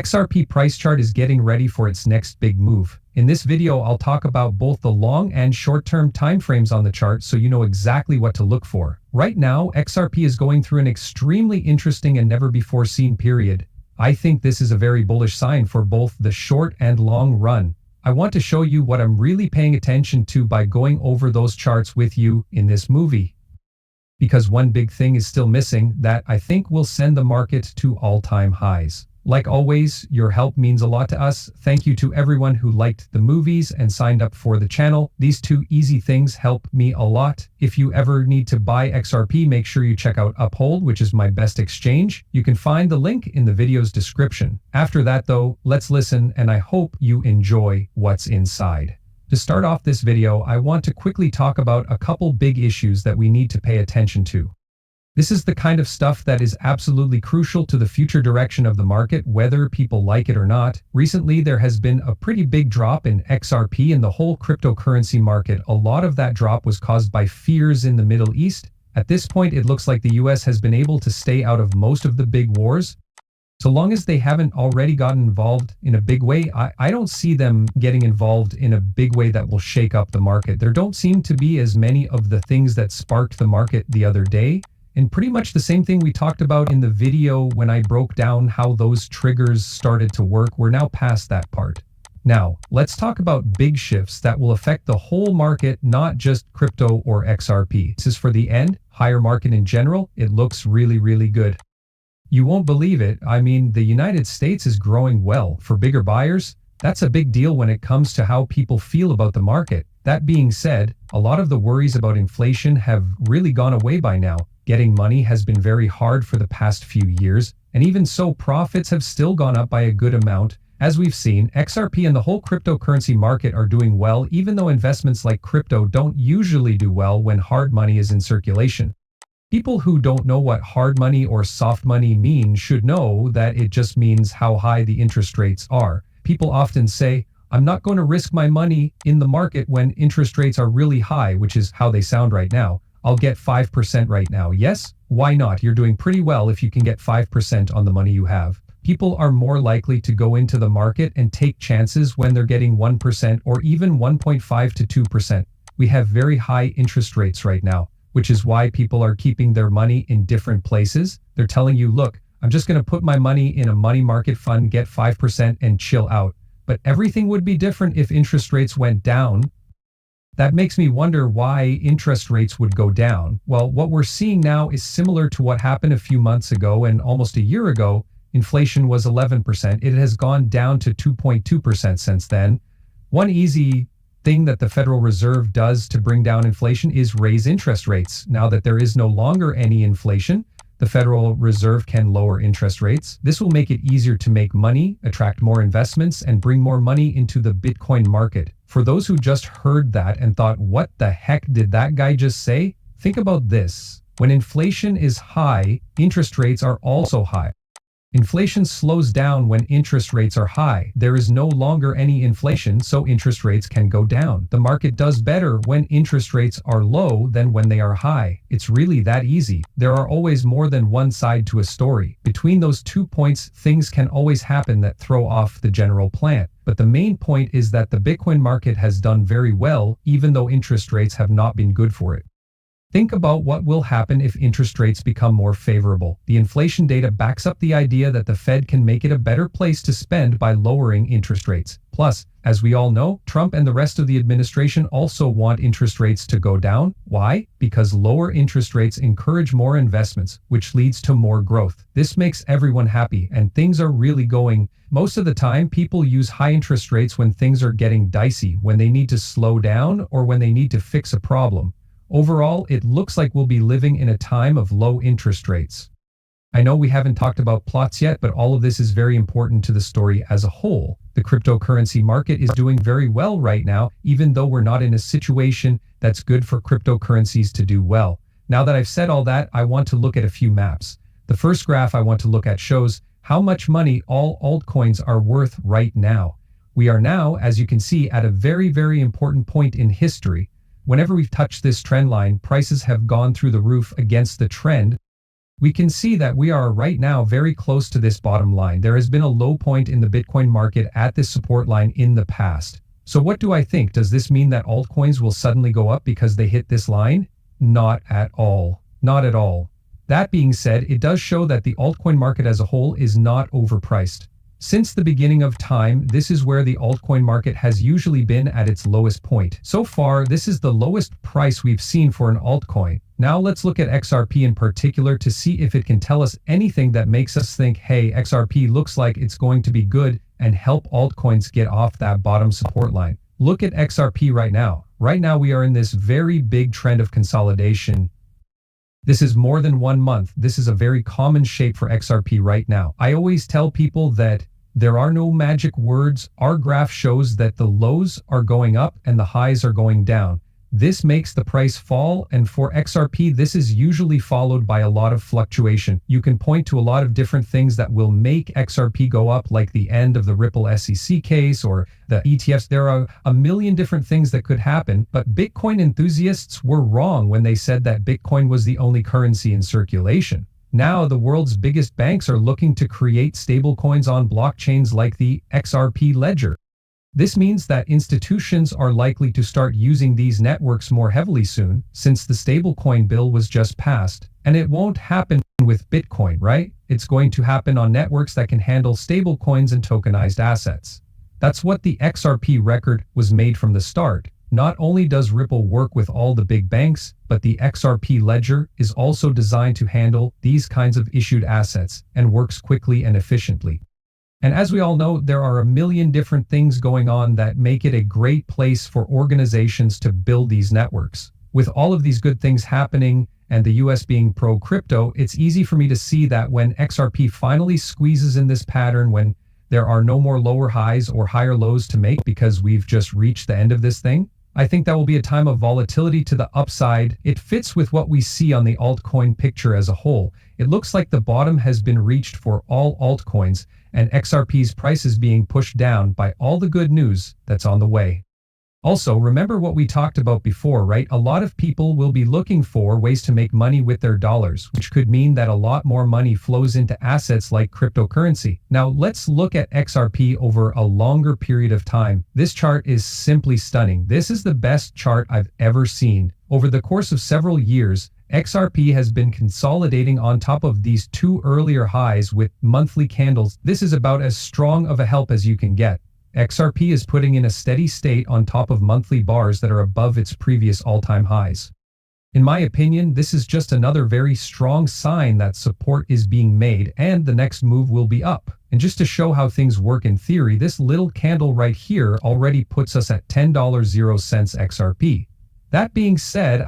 XRP price chart is getting ready for its next big move. In this video, I'll talk about both the long and short-term timeframes on the chart so you know exactly what to look for. Right now, XRP is going through an extremely interesting and never-before-seen period. I think this is a very bullish sign for both the short and long run. I want to show you what I'm really paying attention to by going over those charts with you in this movie. Because one big thing is still missing that I think will send the market to all-time highs. Like always, your help means a lot to us. Thank you to everyone who liked the movies and signed up for the channel. These two easy things help me a lot. If you ever need to buy XRP, make sure you check out Uphold, which is my best exchange. You can find the link in the video's description. After that though, let's listen and I hope you enjoy what's inside. To start off this video, I want to quickly talk about a couple big issues that we need to pay attention to. This is the kind of stuff that is absolutely crucial to the future direction of the market, whether people like it or not. Recently, there has been a pretty big drop in XRP and the whole cryptocurrency market. A lot of that drop was caused by fears in the Middle East. At this point, it looks like the US has been able to stay out of most of the big wars. So long as they haven't already gotten involved in a big way, I don't see them getting involved in a big way that will shake up the market. There don't seem to be as many of the things that sparked the market the other day. And pretty much the same thing we talked about in the video when I broke down how those triggers started to work. We're now past that part. Now, let's talk about big shifts that will affect the whole market, not just crypto or XRP. This is for the end, higher market in general. It looks really, really good. You won't believe it. I mean, the United States is growing well. For bigger buyers, that's a big deal when it comes to how people feel about the market. That being said, a lot of the worries about inflation have really gone away by now. Getting money has been very hard for the past few years, and even so, profits have still gone up by a good amount. As we've seen, XRP and the whole cryptocurrency market are doing well, even though investments like crypto don't usually do well when hard money is in circulation. People who don't know what hard money or soft money mean should know that it just means how high the interest rates are. People often say, I'm not going to risk my money in the market when interest rates are really high, which is how they sound right now. I'll get 5% right now. Yes? Why not? You're doing pretty well if you can get 5% on the money you have. People are more likely to go into the market and take chances when they're getting 1% or even 1.5 to 2%. We have very high interest rates right now, which is why people are keeping their money in different places. They're telling you, look, I'm just going to put my money in a money market fund, get 5% and chill out. But everything would be different if interest rates went down. That makes me wonder why interest rates would go down. Well, what we're seeing now is similar to what happened a few months ago and almost a year ago. Inflation was 11%. It has gone down to 2.2% since then. One easy thing that the Federal Reserve does to bring down inflation is raise interest rates. Now that there is no longer any inflation, the Federal Reserve can lower interest rates. This will make it easier to make money, attract more investments, and bring more money into the Bitcoin market. For those who just heard that and thought, what the heck did that guy just say? Think about this. When inflation is high, interest rates are also high. Inflation slows down when interest rates are high. There is no longer any inflation, so interest rates can go down. The market does better when interest rates are low than when they are high. It's really that easy. There are always more than one side to a story. Between those 2 points, things can always happen that throw off the general plan. But the main point is that the Bitcoin market has done very well, even though interest rates have not been good for it. Think about what will happen if interest rates become more favorable. The inflation data backs up the idea that the Fed can make it a better place to spend by lowering interest rates. Plus, as we all know, Trump and the rest of the administration also want interest rates to go down. Why? Because lower interest rates encourage more investments, which leads to more growth. This makes everyone happy, and things are really going. Most of the time, people use high interest rates when things are getting dicey, when they need to slow down, or when they need to fix a problem. Overall, it looks like we'll be living in a time of low interest rates. I know we haven't talked about plots yet, but all of this is very important to the story as a whole. The cryptocurrency market is doing very well right now, even though we're not in a situation that's good for cryptocurrencies to do well. Now that I've said all that, I want to look at a few maps. The first graph I want to look at shows how much money all altcoins are worth right now. We are now, as you can see, at a very, very important point in history. Whenever we've touched this trend line, prices have gone through the roof against the trend. We can see that we are right now very close to this bottom line. There has been a low point in the Bitcoin market at this support line in the past. So what do I think? Does this mean that altcoins will suddenly go up because they hit this line? Not at all. Not at all. That being said, it does show that the altcoin market as a whole is not overpriced. Since the beginning of time, this is where the altcoin market has usually been at its lowest point. So far, this is the lowest price we've seen for an altcoin. Now let's look at XRP in particular to see if it can tell us anything that makes us think, hey, XRP looks like it's going to be good and help altcoins get off that bottom support line. Look at XRP right now. Right now we are in this very big trend of consolidation. This is more than 1 month. This is a very common shape for XRP right now. I always tell people that there are no magic words. Our graph shows that the lows are going up and the highs are going down. This makes the price fall, and for XRP, this is usually followed by a lot of fluctuation. You can point to a lot of different things that will make XRP go up, like the end of the Ripple SEC case or the ETFs. There are a million different things that could happen, but Bitcoin enthusiasts were wrong when they said that Bitcoin was the only currency in circulation. Now, the world's biggest banks are looking to create stablecoins on blockchains like the XRP ledger. This means that institutions are likely to start using these networks more heavily soon, since the stablecoin bill was just passed. And it won't happen with Bitcoin, right? It's going to happen on networks that can handle stablecoins and tokenized assets. That's what the XRP record was made from the start. Not only does Ripple work with all the big banks, but the XRP ledger is also designed to handle these kinds of issued assets and works quickly and efficiently. And as we all know, there are a million different things going on that make it a great place for organizations to build these networks. With all of these good things happening and the US being pro-crypto, it's easy for me to see that when XRP finally squeezes in this pattern, when there are no more lower highs or higher lows to make because we've just reached the end of this thing, I think that will be a time of volatility to the upside. It fits with what we see on the altcoin picture as a whole. It looks like the bottom has been reached for all altcoins, and XRP's price is being pushed down by all the good news that's on the way. Also, remember what we talked about before, right? A lot of people will be looking for ways to make money with their dollars, which could mean that a lot more money flows into assets like cryptocurrency. Now, let's look at XRP over a longer period of time. This chart is simply stunning. This is the best chart I've ever seen. Over the course of several years, XRP has been consolidating on top of these two earlier highs with monthly candles. This is about as strong of a help as you can get. XRP is putting in a steady state on top of monthly bars that are above its previous all-time highs. In my opinion, this is just another very strong sign that support is being made and the next move will be up. And just to show how things work in theory, this little candle right here already puts us at $10.00 XRP. That being said,